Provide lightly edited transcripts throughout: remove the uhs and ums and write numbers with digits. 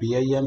BIM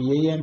BIM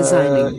designing,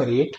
create,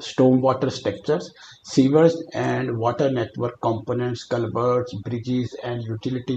storm water structures, sewers and water network components, culverts, bridges and utility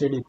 3D